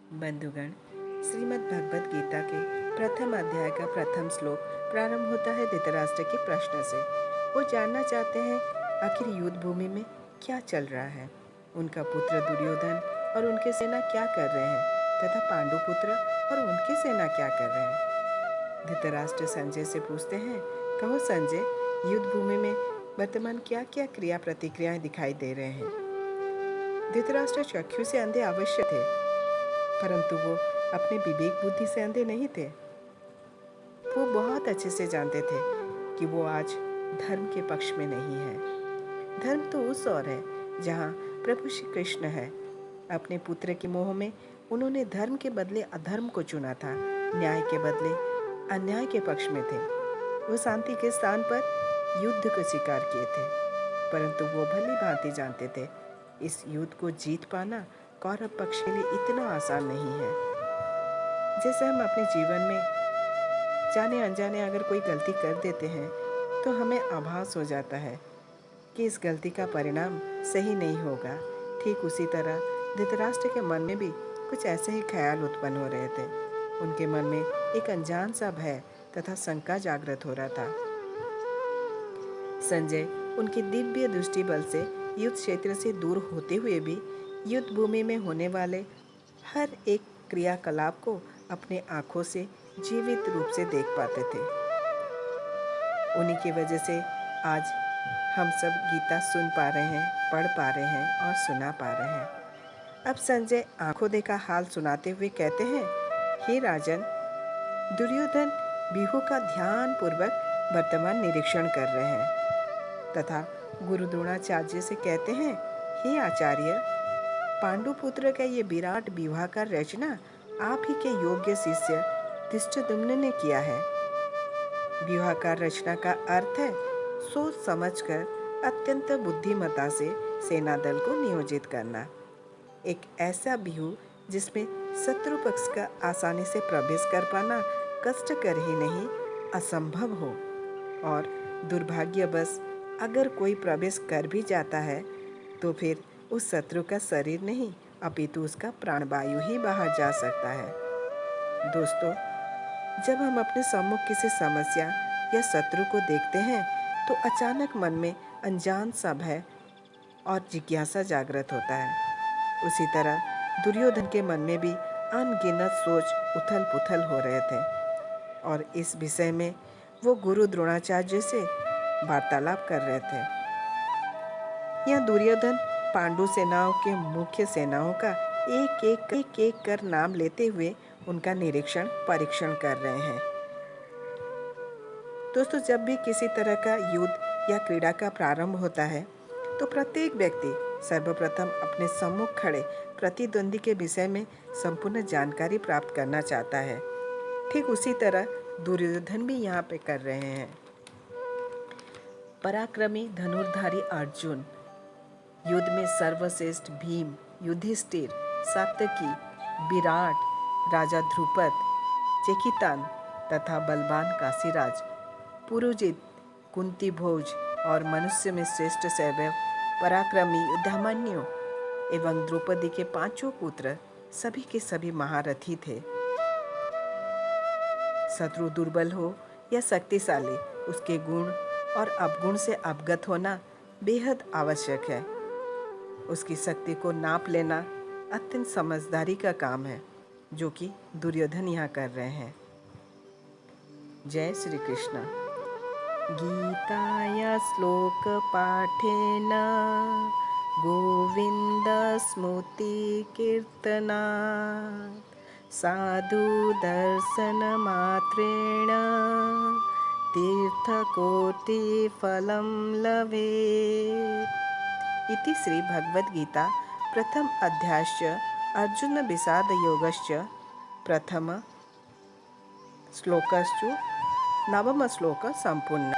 बंधुगण, श्रीमद् भगवद गीता के प्रथम अध्याय का प्रथम श्लोक प्रारंभ होता है धृतराष्ट्र के प्रश्न से। वो जानना चाहते हैं आखिर युद्ध भूमि में क्या चल रहा है, उनका पुत्र दुर्योधन और उनकी सेना क्या कर रहे हैं तथा पांडु पुत्र और उनकी सेना क्या कर रहे हैं। धृतराष्ट्र संजय से पूछते हैं, कहो संजय, युद्ध भूमि में वर्तमान क्या क्या क्रिया प्रतिक्रियाएं दिखाई दे रहे हैं। धृतराष्ट्र चक्षु से अंधे अवश्य थे, परंतु वो अपने विवेक बुद्धि से अंधे नहीं थे। वो बहुत अच्छे से जानते थे कि वो आज धर्म के पक्ष में नहीं है। धर्म तो उस ओर है जहाँ प्रभु श्री कृष्ण है। अपने पुत्र के मोह में उन्होंने धर्म के बदले अधर्म को चुना था, न्याय के बदले अन्याय के पक्ष में थे। वो शांति के स्थान पर युद्ध को स्वीकार किए थे, परंतु वो भली भांति जानते थे इस युद्ध को जीत पाना कौरव पक्ष के लिए इतना आसान नहीं है। जैसे हम अपने जीवन में जाने अनजाने अगर कोई गलती कर देते हैं तो हमें आभास हो जाता है कि इस गलती का परिणाम सही नहीं होगा। ठीक उसी तरह धृतराष्ट्र के मन में भी कुछ ऐसे ही ख्याल उत्पन्न हो रहे थे। उनके मन में एक अनजान सा भय तथा शंका जागृत हो रहा था। संजय उनकी दिव्य दृष्टि बल से युद्ध क्षेत्र से दूर होते हुए भी युद्ध भूमि में होने वाले हर एक क्रियाकलाप को अपने आंखों से जीवित रूप से देख पाते थे। उन्हीं की वजह से आज हम सब गीता सुन पा रहे हैं, पढ़ पा रहे हैं और सुना पा रहे हैं। अब संजय आंखों देखा हाल सुनाते हुए कहते हैं, हे राजन, दुर्योधन बिहू का ध्यान पूर्वक वर्तमान निरीक्षण कर रहे हैं तथा गुरु द्रोणाचार्य से कहते हैं, हे आचार्य, पांडुपुत्र का ये विराट विवाह का रचना आप ही के योग्य शिष्य धृष्टद्युम्न ने किया है। विवाह का रचना का अर्थ है सोच समझकर अत्यंत बुद्धिमत्ता से सेना दल को नियोजित करना। एक ऐसा बिहू जिसमें शत्रु पक्ष का आसानी से प्रवेश कर पाना कष्टकर ही नहीं असंभव हो, और दुर्भाग्यवश अगर कोई प्रवेश कर भी जाता है तो फिर उस शत्रु का शरीर नहीं अपितु उसका प्राणवायु ही बाहर जा सकता है। दोस्तों, जब हम अपने सम्मुख किसी समस्या या शत्रु को देखते हैं तो अचानक मन में अनजान सा भय और जिज्ञासा जागृत होता है। उसी तरह दुर्योधन के मन में भी अनगिनत सोच उथल पुथल हो रहे थे और इस विषय में वो गुरु द्रोणाचार्य से वार्तालाप कर रहे थे। यह दुर्योधन पांडु सेनाओं के मुख्य सेनाओं का एक एक कर नाम लेते हुए उनका निरीक्षण परीक्षण कर रहे हैं। दोस्तों, जब भी किसी तरह का युद्ध या क्रीड़ा का प्रारंभ होता है तो प्रत्येक व्यक्ति सर्वप्रथम अपने सम्मुख खड़े प्रतिद्वंदी के विषय में संपूर्ण जानकारी प्राप्त करना चाहता है। ठीक उसी तरह दुर्योधन भी यहाँ पे कर रहे हैं। पराक्रमी धनुर्धारी अर्जुन, युद्ध में सर्वश्रेष्ठ भीम, युधिष्ठिर, सात्यकी, विराट, राजा ध्रुपद, चेकितान तथा बलवान काशीराज, पुरुजित, कुंती भोज और मनुष्य में श्रेष्ठ सैवव, पराक्रमी युद्धामन्यु एवं द्रौपदी के पांचों पुत्र सभी के सभी महारथी थे। शत्रु दुर्बल हो या शक्तिशाली, उसके गुण और अवगुण से अवगत होना बेहद आवश्यक है। उसकी शक्ति को नाप लेना अत्यंत समझदारी का काम है, जो कि दुर्योधन यहाँ कर रहे हैं। जय श्री कृष्ण। गीताया श्लोक पाठेन गोविंद स्मृति कीर्तना साधु दर्शन मात्रेण तीर्थकोटि फलं लभेत्। इति श्री भगवद गीता प्रथम अध्यायस्य अर्जुन विषाद योगस्य प्रथम श्लोकस्तु नवम श्लोक संपूर्ण।